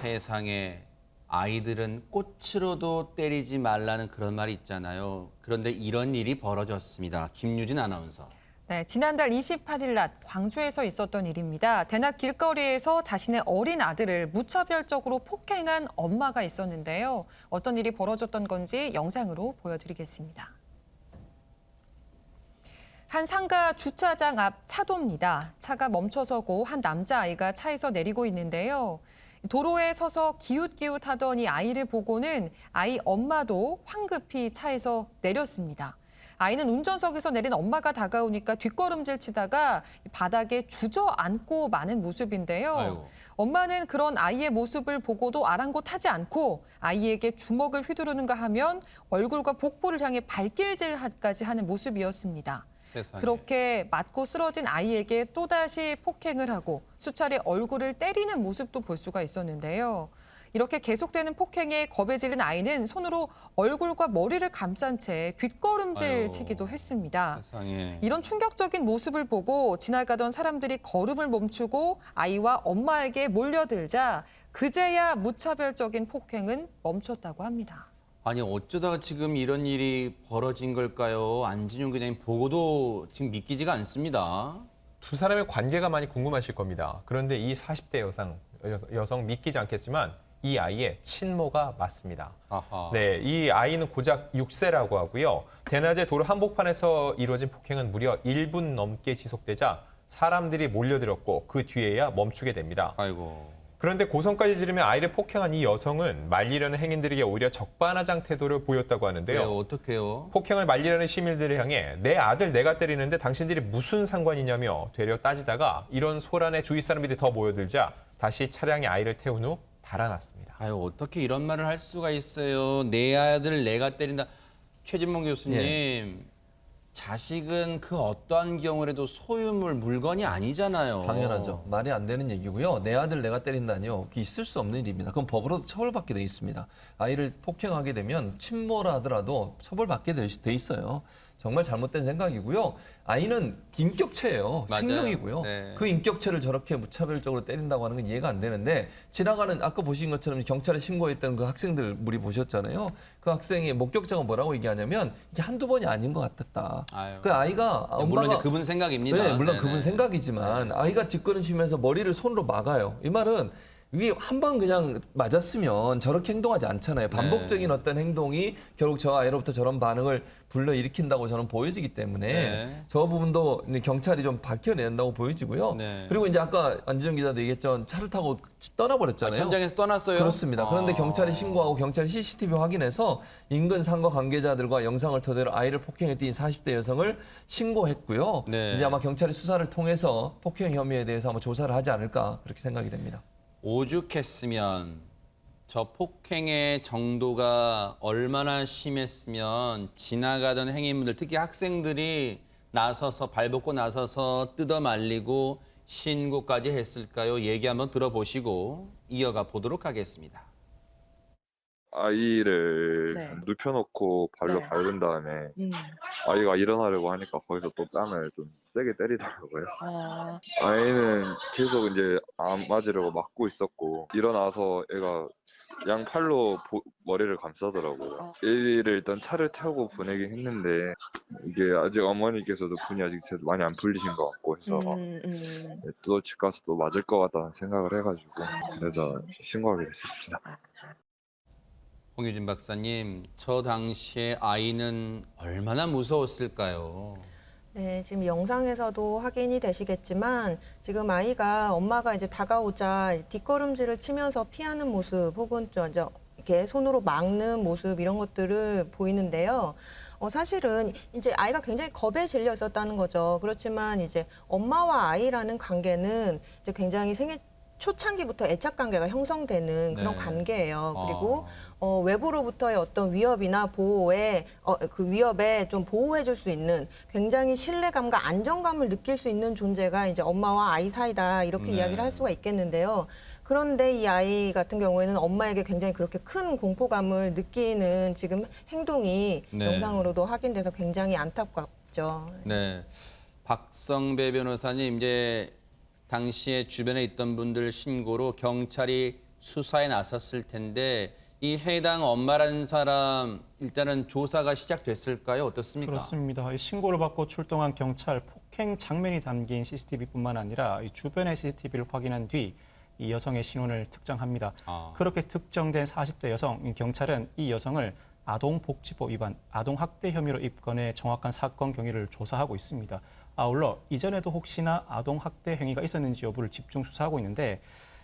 세상에 아이들은 꽃으로도 때리지 말라는 그런 말이 있잖아요. 그런데 이런 일이 벌어졌습니다. 김유진 아나운서. 네, 지난달 28일 낮 광주에서 있었던 일입니다. 대낮 길거리에서 자신의 어린 아들을 무차별적으로 폭행한 엄마가 있었는데요. 어떤 일이 벌어졌던 건지 영상으로 보여드리겠습니다. 한 상가 주차장 앞 차도입니다. 차가 멈춰서고 한 남자아이가 차에서 내리고 있는데요. 도로에 서서 기웃기웃하던 이 아이를 보고는 아이 엄마도 황급히 차에서 내렸습니다. 아이는 운전석에서 내린 엄마가 다가오니까 뒷걸음질 치다가 바닥에 주저앉고 마는 모습인데요. 아이고. 엄마는 그런 아이의 모습을 보고도 아랑곳하지 않고 아이에게 주먹을 휘두르는가 하면 얼굴과 복부를 향해 발길질까지 하는 모습이었습니다. 세상에. 그렇게 맞고 쓰러진 아이에게 또다시 폭행을 하고 수차례 얼굴을 때리는 모습도 볼 수가 있었는데요. 이렇게 계속되는 폭행에 겁에 질린 아이는 손으로 얼굴과 머리를 감싼 채 뒷걸음질 아유. 치기도 했습니다. 세상에. 이런 충격적인 모습을 보고 지나가던 사람들이 걸음을 멈추고 아이와 엄마에게 몰려들자 그제야 무차별적인 폭행은 멈췄다고 합니다. 아니 어쩌다가 지금 이런 일이 벌어진 걸까요? 안진용 기자님 보고도 지금 믿기지가 않습니다. 두 사람의 관계가 많이 궁금하실 겁니다. 그런데 이 40대 여성 믿기지 않겠지만 이 아이의 친모가 맞습니다. 아하. 네, 이 아이는 고작 6세라고 하고요. 대낮에 도로 한복판에서 이루어진 폭행은 무려 1분 넘게 지속되자 사람들이 몰려들었고 그 뒤에야 멈추게 됩니다. 아이고. 그런데 고성까지 지르며 아이를 폭행한 이 여성은 말리려는 행인들에게 오히려 적반하장 태도를 보였다고 하는데요. 왜요? 어떡해요? 폭행을 말리려는 시민들을 향해 내 아들 내가 때리는데 당신들이 무슨 상관이냐며 되려 따지다가 이런 소란에 주위 사람들이 더 모여들자 다시 차량에 아이를 태운 후 달아났습니다. 아유 어떻게 이런 말을 할 수가 있어요? 내 아들 내가 때린다. 최진봉 교수님, 자식은 그 어떠한 경우라도 소유물 물건이 아니잖아요. 당연하죠. 말이 안 되는 얘기고요. 내 아들 내가 때린다니요. 그게 있을 수 없는 일입니다. 그건 법으로 처벌받게 돼 있습니다. 아이를 폭행하게 되면 친모라 하더라도 처벌받게 돼 있어요. 정말 잘못된 생각이고요. 아이는 인격체예요. 맞아요. 생명이고요. 네. 그 인격체를 저렇게 무차별적으로 때린다고 하는 건 이해가 안 되는데 지나가는 아까 보신 것처럼 경찰에 신고했던 그 학생들 무리 보셨잖아요. 그 학생의 목격자가 뭐라고 얘기하냐면 이게 한두 번이 아닌 것 같았다. 아유. 그 아이가 물론 엄마가 이제 그분 생각입니다. 네, 물론 네네. 그분 생각이지만 아이가 뒷걸음치면서 머리를 손으로 막아요. 이 말은 이게 한 번 그냥 맞았으면 저렇게 행동하지 않잖아요. 반복적인 어떤 행동이 결국 저 아이로부터 저런 반응을 불러일으킨다고 저는 보여지기 때문에 네. 저 부분도 경찰이 좀 밝혀낸다고 보여지고요. 네. 그리고 이제 아까 안지정 기자도 얘기했죠. 차를 타고 떠나버렸잖아요. 현장에서 떠났어요? 그렇습니다. 그런데 아. 경찰이 신고하고 경찰이 CCTV 확인해서 인근 상가 관계자들과 영상을 토대로 아이를 폭행했던 40대 여성을 신고했고요. 네. 이제 아마 경찰이 수사를 통해서 폭행 혐의에 대해서 아마 조사를 하지 않을까 그렇게 생각이 됩니다. 오죽했으면 저 폭행의 정도가 얼마나 심했으면 지나가던 행인분들 특히 학생들이 나서서 발벗고 나서서 뜯어 말리고 신고까지 했을까요? 얘기 한번 들어보시고 이어가 보도록 하겠습니다. 아이를 네. 눕혀놓고 발로 네. 밟은 다음에 아이가 일어나려고 하니까 거기서 또 뺨을 좀 세게 때리더라고요. 아, 아이는 계속 이제 안 맞으려고 막고 있었고 일어나서 애가 양팔로 머리를 감싸더라고요. 애를 일단 차를 타고 보내긴 했는데 이게 아직 어머니께서도 분이 아직 많이 안 풀리신 것 같고 해서 또 집 가서 또 맞을 것 같다는 생각을 해가지고 그래서 신고하게 됐습니다. 홍유진 박사님, 저 당시에 아이는 얼마나 무서웠을까요? 네, 지금 영상에서도 확인이 되시겠지만 지금 아이가 엄마가 이제 다가오자 뒷걸음질을 치면서 피하는 모습 혹은 이렇게 손으로 막는 모습 이런 것들을 보이는데요. 사실은 이제 아이가 굉장히 겁에 질려 있었다는 거죠. 그렇지만 이제 엄마와 아이라는 관계는 이제 굉장히 생애 초창기부터 애착 관계가 형성되는 그런 네. 관계예요. 그리고 외부로부터의 어떤 위협이나 보호에 그 위협에 좀 보호해줄 수 있는 굉장히 신뢰감과 안정감을 느낄 수 있는 존재가 이제 엄마와 아이 사이다 이렇게 네. 이야기를 할 수가 있겠는데요. 그런데 이 아이 같은 경우에는 엄마에게 굉장히 그렇게 큰 공포감을 느끼는 지금 행동이 네. 영상으로도 확인돼서 굉장히 안타깝죠. 네, 박성배 변호사님, 이제 당시에 주변에 있던 분들 신고로 경찰이 수사에 나섰을 텐데 이 해당 엄마라는 사람 일단은 조사가 시작됐을까요? 어떻습니까? 그렇습니다. 이 신고를 받고 출동한 경찰 폭행 장면이 담긴 CCTV뿐만 아니라 이 주변의 CCTV를 확인한 뒤 이 여성의 신원을 특정합니다. 그렇게 특정된 40대 여성, 경찰은 이 여성을 아동복지법 위반, 아동학대 혐의로 입건해 정확한 사건 경위를 조사하고 있습니다. 아울러 이전에도 혹시나 아동학대 행위가 있었는지 여부를 집중 수사하고 있는데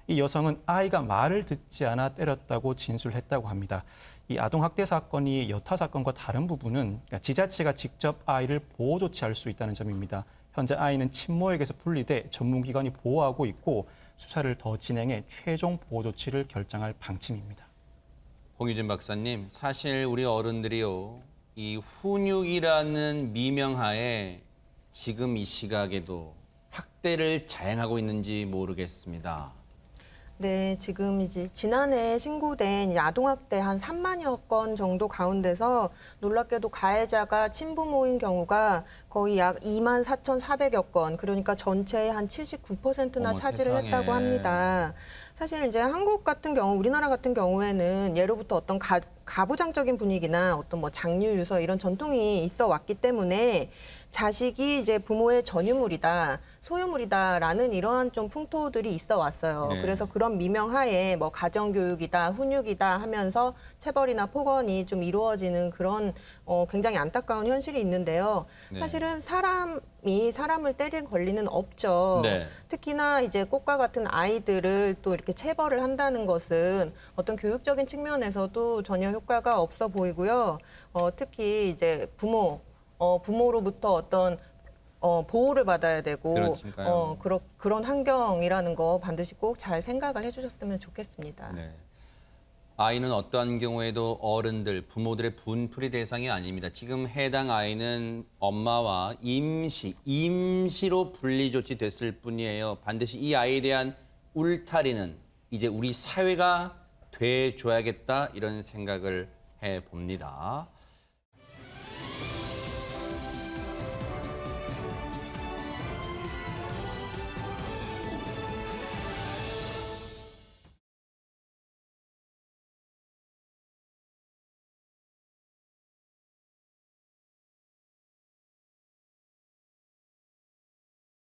이 여성은 아이가 말을 듣지 않아 때렸다고 진술했다고 합니다. 이 아동학대 사건이 여타 사건과 다른 부분은 지자체가 직접 아이를 보호 조치할 수 있다는 점입니다. 현재 아이는 친모에게서 분리돼 전문기관이 보호하고 있고 수사를 더 진행해 최종 보호 조치를 결정할 방침입니다. 홍유진 박사님, 사실 우리 어른들이요, 이 훈육이라는 미명하에 지금 이 시각에도 학대를 자행하고 있는지 모르겠습니다. 네, 지금 이제 지난해 신고된 이제 아동학대 한 3만여 건 정도 가운데서 놀랍게도 가해자가 친부모인 경우가 거의 약 24,400여 건, 그러니까 전체의 한 79%나 어머, 차지를 세상에. 했다고 합니다. 사실 이제 한국 같은 경우, 우리나라 같은 경우에는 예로부터 어떤 가부장적인 분위기나 어떤 뭐 장유 유서 이런 전통이 있어 왔기 때문에 자식이 이제 부모의 전유물이다, 소유물이다라는 이러한 좀 풍토들이 있어 왔어요. 네. 그래서 그런 미명하에 뭐 가정교육이다, 훈육이다 하면서 체벌이나 폭언이 좀 이루어지는 그런 굉장히 안타까운 현실이 있는데요. 네. 사실은 사람이 사람을 때릴 권리는 없죠. 네. 특히나 이제 꽃과 같은 아이들을 또 이렇게 체벌을 한다는 것은 어떤 교육적인 측면에서도 전혀 효과가 없어 보이고요. 특히 이제 부모로부터 어떤 보호를 받아야 되고 그러니까요. 그런 환경이라는 거 반드시 꼭 잘 생각을 해주셨으면 좋겠습니다. 네. 아이는 어떠한 경우에도 어른들, 부모들의 분풀이 대상이 아닙니다. 지금 해당 아이는 엄마와 임시로 분리 조치됐을 뿐이에요. 반드시 이 아이에 대한 울타리는 이제 우리 사회가 돼줘야겠다 이런 생각을 해봅니다.